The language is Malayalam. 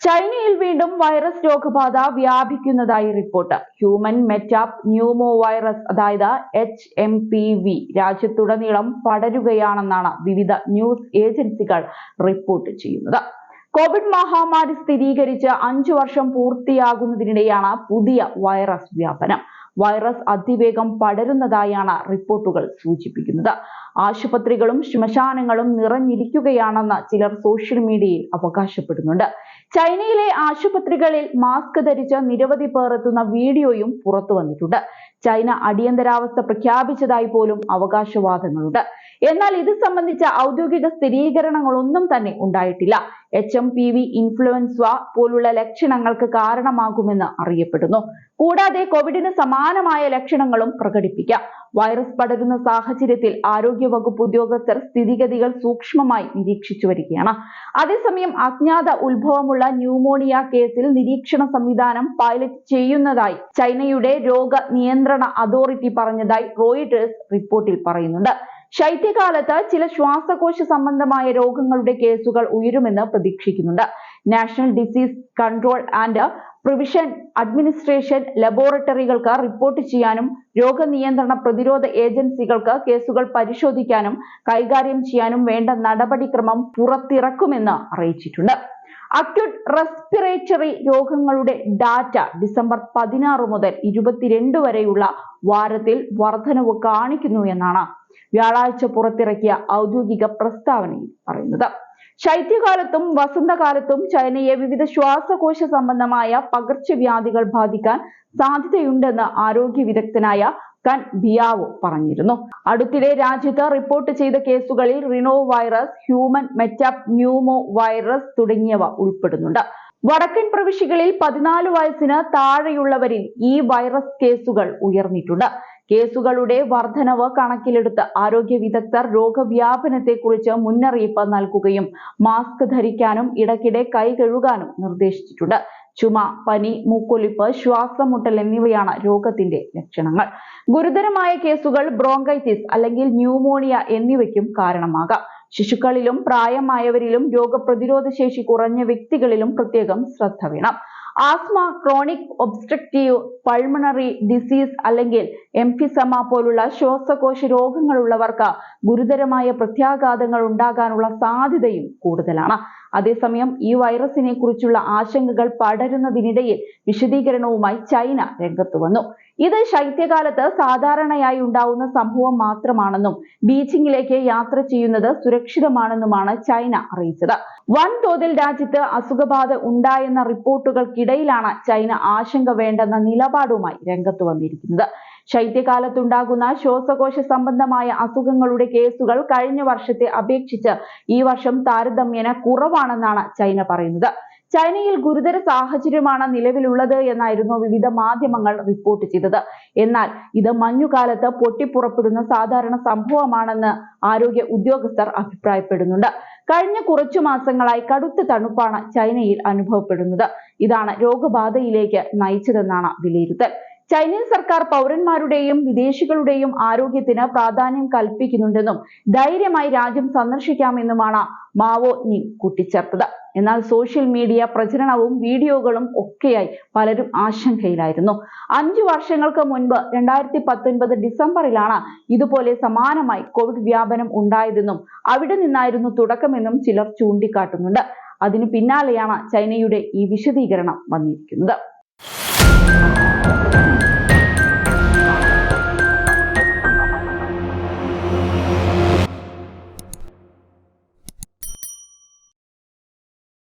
ചൈനയിൽ വീണ്ടും വൈറസ് രോഗബാധ വ്യാപിക്കുന്നതായി റിപ്പോർട്ട്. ഹ്യൂമൻ മെറ്റാപ് ന്യൂമോ വൈറസ് അതായത് HMPV രാജ്യത്തുടനീളം പടരുകയാണെന്നാണ് വിവിധ ന്യൂസ് ഏജൻസികൾ റിപ്പോർട്ട് ചെയ്യുന്നത്. കോവിഡ് മഹാമാരി സ്ഥിരീകരിച്ച് 5 വർഷം പൂർത്തിയാകുന്നതിനിടെയാണ് പുതിയ വൈറസ് വ്യാപനം. വൈറസ് അതിവേഗം പടരുന്നതായാണ് റിപ്പോർട്ടുകൾ സൂചിപ്പിക്കുന്നത്. ആശുപത്രികളും ശ്മശാനങ്ങളും നിറഞ്ഞിരിക്കുകയാണെന്ന് ചിലർ സോഷ്യൽ മീഡിയയിൽ അവകാശപ്പെടുന്നുണ്ട്. ചൈനയിലെ ആശുപത്രികളിൽ മാസ്ക് ധരിച്ച് നിരവധി പേർ എത്തുന്ന വീഡിയോയും പുറത്തു വന്നിട്ടുണ്ട്. ചൈന അടിയന്തരാവസ്ഥ പ്രഖ്യാപിച്ചതായി പോലും അവകാശവാദങ്ങളുണ്ട്. എന്നാൽ ഇത് സംബന്ധിച്ച ഔദ്യോഗിക സ്ഥിരീകരണങ്ങളൊന്നും തന്നെ ഉണ്ടായിട്ടില്ല. HMPV ഇൻഫ്ലുവൻസ പോലുള്ള ലക്ഷണങ്ങൾക്ക് കാരണമാകുമെന്ന് അറിയപ്പെടുന്നു. കൂടാതെ കോവിഡിന് സമാനമായ ലക്ഷണങ്ങളും പ്രകടിപ്പിക്കാം. വൈറസ് പടരുന്ന സാഹചര്യത്തിൽ ആരോഗ്യവകുപ്പ് ഉദ്യോഗസ്ഥർ സ്ഥിതിഗതികൾ സൂക്ഷ്മമായി നിരീക്ഷിച്ചു വരികയാണ്. അതേസമയം അജ്ഞാത ഉത്ഭവമുള്ള ന്യൂമോണിയ കേസിൽ നിരീക്ഷണ സംവിധാനം പൈലറ്റ് ചെയ്യുന്നതായി ചൈനയുടെ രോഗ നിയന്ത്രണ അതോറിറ്റി പറഞ്ഞതായി റോയിട്ടേഴ്സ് റിപ്പോർട്ടിൽ പറയുന്നുണ്ട്. ശൈത്യകാലത്ത് ചില ശ്വാസകോശ സംബന്ധമായ രോഗങ്ങളുടെ കേസുകൾ ഉയരുമെന്ന് പ്രതീക്ഷിക്കുന്നുണ്ട്. National disease control and prevention administration ലബോറട്ടറികൾക്ക് റിപ്പോർട്ട് ചെയ്യാനും രോഗനിയന്ത്രണ പ്രതിരോധ ഏജൻസികൾക്ക് കേസുകൾ പരിശോധിക്കാനും കൈകാര്യം ചെയ്യാനും വേണ്ട നടപടിക്രമം പുറത്തിറക്കുമെന്ന് അറിയിച്ചിട്ടുണ്ട്. അക്യൂട്ട് റെസ്പിറേറ്ററി രോഗങ്ങളുടെ ഡാറ്റ ഡിസംബർ 16 മുതൽ 22 വരെയുള്ള വാരത്തിൽ വർധനവ് കാണിക്കുന്നു എന്നാണ് വ്യാഴാഴ്ച പുറത്തിറക്കിയ ഔദ്യോഗിക പ്രസ്താവനയിൽ പറയുന്നത്. ശൈത്യകാലത്തും വസന്തകാലത്തും ചൈനയെ വിവിധ ശ്വാസകോശ സംബന്ധമായ പകർച്ചവ്യാധികൾ ബാധിക്കാൻ സാധ്യതയുണ്ടെന്ന് ആരോഗ്യ വിദഗ്ധനായ കൻ ബിയാവോ പറഞ്ഞിരുന്നു. അടുത്തിടെ രാജ്യത്ത് റിപ്പോർട്ട് ചെയ്ത കേസുകളിൽ rhinovirus, human metapneumovirus തുടങ്ങിയവ ഉൾപ്പെടുന്നുണ്ട്. വടക്കൻ പ്രവിശ്യകളിൽ 14 വയസ്സിന് താഴെയുള്ളവരിൽ ഈ വൈറസ് കേസുകൾ ഉയർന്നിട്ടുണ്ട്. കേസുകളുടെ വർധനവ് കണക്കിലെടുത്ത് ആരോഗ്യ വിദഗ്ധർ രോഗവ്യാപനത്തെക്കുറിച്ച് മുന്നറിയിപ്പ് നൽകുകയും മാസ്ക് ധരിക്കാനും ഇടയ്ക്കിടെ കൈ കഴുകാനും നിർദ്ദേശിച്ചിട്ടുണ്ട്. ചുമ, പനി, മൂക്കൊലിപ്പ്, ശ്വാസം മുട്ടൽ എന്നിവയാണ് രോഗത്തിന്റെ ലക്ഷണങ്ങൾ. ഗുരുതരമായ കേസുകൾ ബ്രോങ്കൈറ്റിസ് അല്ലെങ്കിൽ ന്യൂമോണിയ എന്നിവയ്ക്കും കാരണമാകാം. ശിശുക്കളിലും പ്രായമായവരിലും രോഗപ്രതിരോധ ശേഷി കുറഞ്ഞ വ്യക്തികളിലും പ്രത്യേകം ശ്രദ്ധ വേണം. Asthma, chronic obstructive pulmonary disease അല്ലെങ്കിൽ എംഫിസമ പോലുള്ള ശ്വാസകോശ രോഗങ്ങളുള്ളവർക്ക് ഗുരുതരമായ പ്രത്യാഘാതങ്ങൾ ഉണ്ടാകാനുള്ള സാധ്യതയും കൂടുതലാണ്. അതേസമയം ഈ വൈറസിനെ കുറിച്ചുള്ള ആശങ്കകൾ പടരുന്നതിനിടയിൽ വിശദീകരണവുമായി ചൈന രംഗത്തു വന്നു. ഇത് ശൈത്യകാലത്ത് സാധാരണയായി ഉണ്ടാവുന്ന സംഭവം മാത്രമാണെന്നും ബീജിംഗിലേക്ക് യാത്ര ചെയ്യുന്നത് സുരക്ഷിതമാണെന്നുമാണ് ചൈന അറിയിച്ചത്. വൻതോതിൽ രാജ്യത്ത് അസുഖബാധ ഉണ്ടായെന്ന റിപ്പോർട്ടുകൾക്കിടയിലാണ് ചൈന ആശങ്ക വേണ്ടെന്ന നിലപാടുമായി രംഗത്ത് വന്നിരിക്കുന്നത്. ശൈത്യകാലത്തുണ്ടാകുന്ന ശ്വാസകോശ സംബന്ധമായ അസുഖങ്ങളുടെ കേസുകൾ കഴിഞ്ഞ വർഷത്തെ അപേക്ഷിച്ച് ഈ വർഷം താരതമ്യേന കുറവാണെന്നാണ് ചൈന പറയുന്നത്. ചൈനയിൽ ഗുരുതര സാഹചര്യമാണ് നിലവിലുള്ളത് എന്നായിരുന്നു വിവിധ മാധ്യമങ്ങൾ റിപ്പോർട്ട് ചെയ്തത്. എന്നാൽ ഇത് മഞ്ഞുകാലത്ത് പൊട്ടിപ്പുറപ്പെടുന്ന സാധാരണ സംഭവമാണെന്ന് ആരോഗ്യ ഉദ്യോഗസ്ഥർ അഭിപ്രായപ്പെടുന്നുണ്ട്. കഴിഞ്ഞ കുറച്ചു മാസങ്ങളായി കടുത്ത തണുപ്പാണ് ചൈനയിൽ അനുഭവപ്പെടുന്നത്. ഇതാണ് രോഗബാധയിലേക്ക് നയിച്ചതെന്നാണ് വിലയിരുത്തൽ. ചൈനീസ് സർക്കാർ പൗരന്മാരുടെയും വിദേശികളുടെയും ആരോഗ്യത്തിന് പ്രാധാന്യം കൽപ്പിക്കുന്നുണ്ടെന്നും ധൈര്യമായി രാജ്യം സന്ദർശിക്കാമെന്നുമാണ് മാവോ നിങ് കൂട്ടിച്ചേർത്തത്. എന്നാൽ സോഷ്യൽ മീഡിയ പ്രചരണവും വീഡിയോകളും ഒക്കെയായി പലരും ആശങ്കയിലായിരുന്നു. 5 വർഷങ്ങൾക്ക് മുൻപ് 2019 ഡിസംബറിലാണ് ഇതുപോലെ സമാനമായി കോവിഡ് വ്യാപനം ഉണ്ടായതെന്നും അവിടെ നിന്നായിരുന്നു തുടക്കമെന്നും ചിലർ ചൂണ്ടിക്കാട്ടുന്നുണ്ട്. അതിനു പിന്നാലെയാണ് ചൈനയുടെ ഈ വിശദീകരണം വന്നിരിക്കുന്നത്.